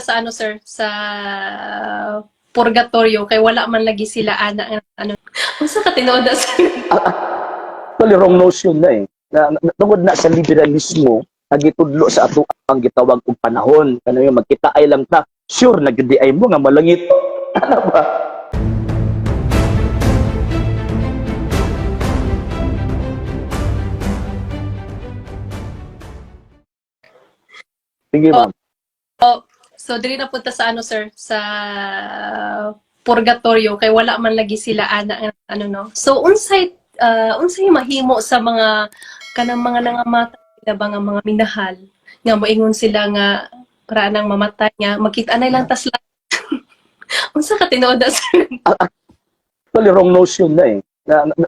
sa ano sir, sa purgatorio kay wala man lagi sila ana ano. Unsa ka tinuod na sir? Actually, wrong notion na eh. Tungod na sa liberalismo, nagitudlo sa ato ang gitawag og panahon. Kano yung magkita ay lang ta, sure, nagdi ay mo nga malangit. Ano ba? Sige, ma'am. Oh, so diri na punta sa ano sir, sa purgatorio kay wala man lagi sila ana ano no. So unsay mahimo sa mga kanang mga nangamatay na ba nga mga minahal nga moingon sila nga para nang mamatay nga makita na lang tas lang. Unsa ka tinuod na sir? Actually, wrong notion na eh.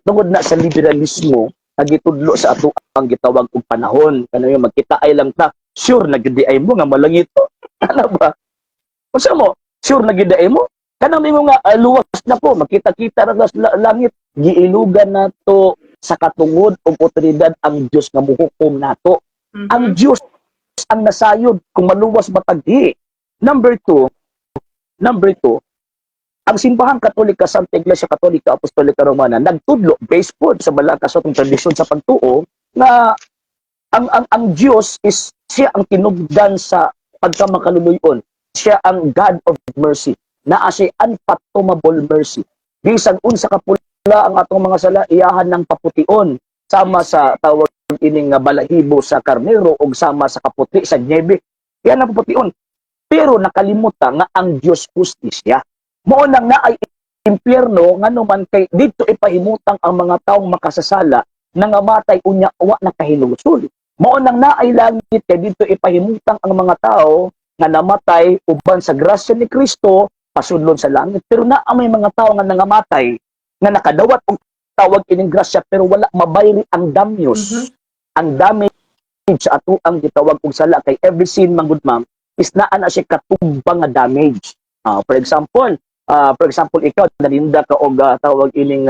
Tungod na sa liberalismo, nagitudlo sa ato ang gitawag og panahon. Kano yung magkita ay lang ta, sure, nagdi ay mo nga malangit. Ano ba? Unsa mo? Sure, nagdi ay mo? Kanang mo nga luwas na po, makita-kita ra sa langit. Giilugan nato sa katungod og otoridad ang Dios nga muhukom nato. Ang Dios ang nasayod kung maluwas bataghi. Number two, ang simbahang Katolika, Santa Iglesia Katolika Apostolika Romana, nagtudlo based po sa balakas atong tradisyon sa pagtuo na ang Diyos is siya ang tinugdan sa pagkamakaluluyon. Siya ang God of mercy. Naa siya unfathomable mercy. Bisan unsa ka pula ang atong mga sala, iyahan ng papution sama sa tawag ining balahibo sa karnero o sama sa kaputi sa niebe. Yan ang papution. Pero nakalimutan nga ang Diyos justisya. Mao nang naay impyerno nga naman kay dito ipahimutang ang mga taong makasasala nga namatay unya wa nakahinulsol. Mao nang naay langit kay dito ipahimutang ang mga tao nga namatay uban sa grasya ni Kristo pasudlon sa langit. Pero naa may mga tao nga nangamatay nga nakadawat og tawag ining grasya pero wala mabayri ang damyos. Ang damage sa ato ang gitawag og sala kay every sin manggod ma'am is naa na siya katubang nga damage. For example, ikaw, naninda ka og tawag ining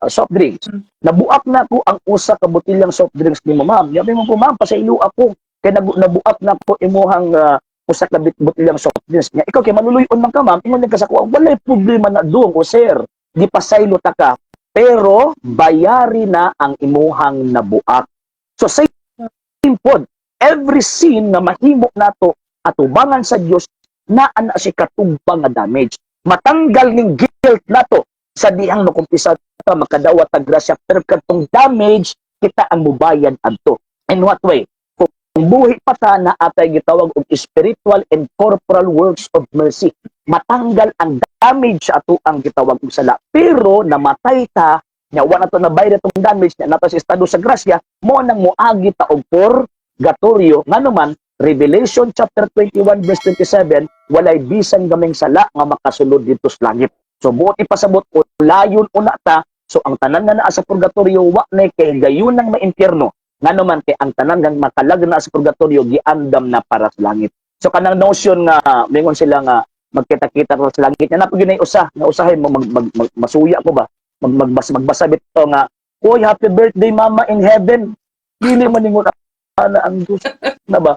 soft drinks. Nabuak na ko ang usa ka botilyang soft drinks ni mo, ma'am. Yabi mo po, ma'am, pasaylo ako. Kaya nabuak na ko imuhang usa ka botilyang soft drinks. Nya, ikaw, kay maluluyon man ka, ma'am, ingon ka sa kuha, walay problema na doon, o sir, di pasaylo ta ka. Pero, bayari na ang imuhang nabuak. So, same pod, every sin na mahimo nato atubangan sa Dios na ana si katubang nga damage. Matanggal ning guilt nato sa dihang nakumpisa ta makadawat ang grasya pero kadtong damage kita ang mubayad adto. In what way? Kung buhi pa ta na atay gitawag og spiritual and corporal works of mercy. Matanggal ang damage sa ato ang gitawag og sala. Pero namatay ta nya wa nato nabayad atong damage na nato sa estado sa grasya mo nang moagi ta og purgatorio nganuman Revelation chapter 21 verse 27, walay bisan gaming sala nga makasulod dito sa langit. So buot ipasabot o layon una ta, so ang tanan nga naa sa purgatorio wa nay kay gayon nang maimpyerno. Ngano man kay ang tanan nga makalag na sa purgatorio giandam na para sa langit. So kanang notion nga mingon sila nga magkita-kita sa langit. Nya napo ginay usa, nga usahay mo masuya ko ba? Magbasa bito nga, "Oy, happy birthday mama in heaven." Dili man ningon ana ang Dios na ba?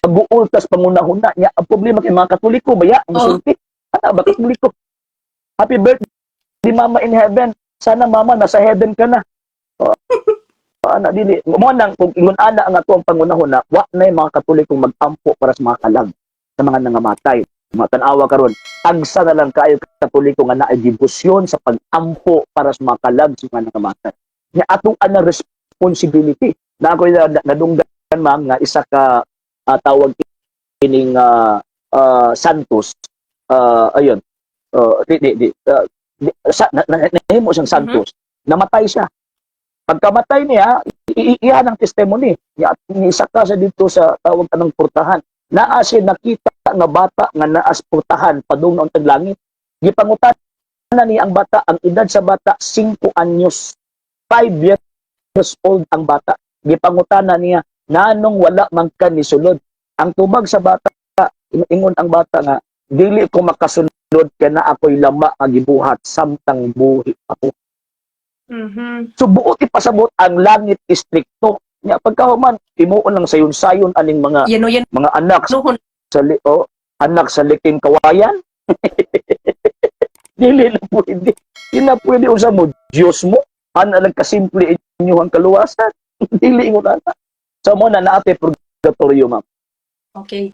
Mag-uultas pangunahuna niya. Ang problema kay mga Katoliko, baya, ang sulti. Ano ba, Katoliko? Happy birthday, mama in heaven. Sana mama, nasa heaven ka na. Ana, dili. Mo nang, kung ingon ana ang ato ang pangunahuna, wa na yung mga Katolikong mag-ampo para sa mga kalag, sa mga nangamatay. Mga tanawa karon, agsa na lang kayo Katoliko nga naay debosyon sa pag-ampo para sa mga kalag, sa mga nangamatay. Nga atong ana responsibility. Na ako nadunggan, ma'am, nga isa ka tawag ining Santos ayun nahimo siyang Santos namatay siya pagkamatay niya iyan ang testimony niya isa ka sa dito sa tawag anong portahan naa siya nakita nga bata nga naas portahan padung na untag langit gipangutan na niya ang bata ang edad sa bata 5 anyos 5 years old ang bata gipangutan na niya nanong wala man ka ni sulod. Ang tubag sa bata, ingon ang bata nga, dili ko makasunod ka na ako'y lama nga gibuhat samtang buhi ako. So buot ipasabot ang langit istrikto. Nya pagkahuman, timuon lang sayon-sayon aning mga anak sa anak sa liking kawayan. Dili na pwede. Di na pwede usa mo Dios mo. Ana lang kasimple inyong kaluwasan. Dili mo na. Sa mo na naate purgatorio, ma'am. Okay.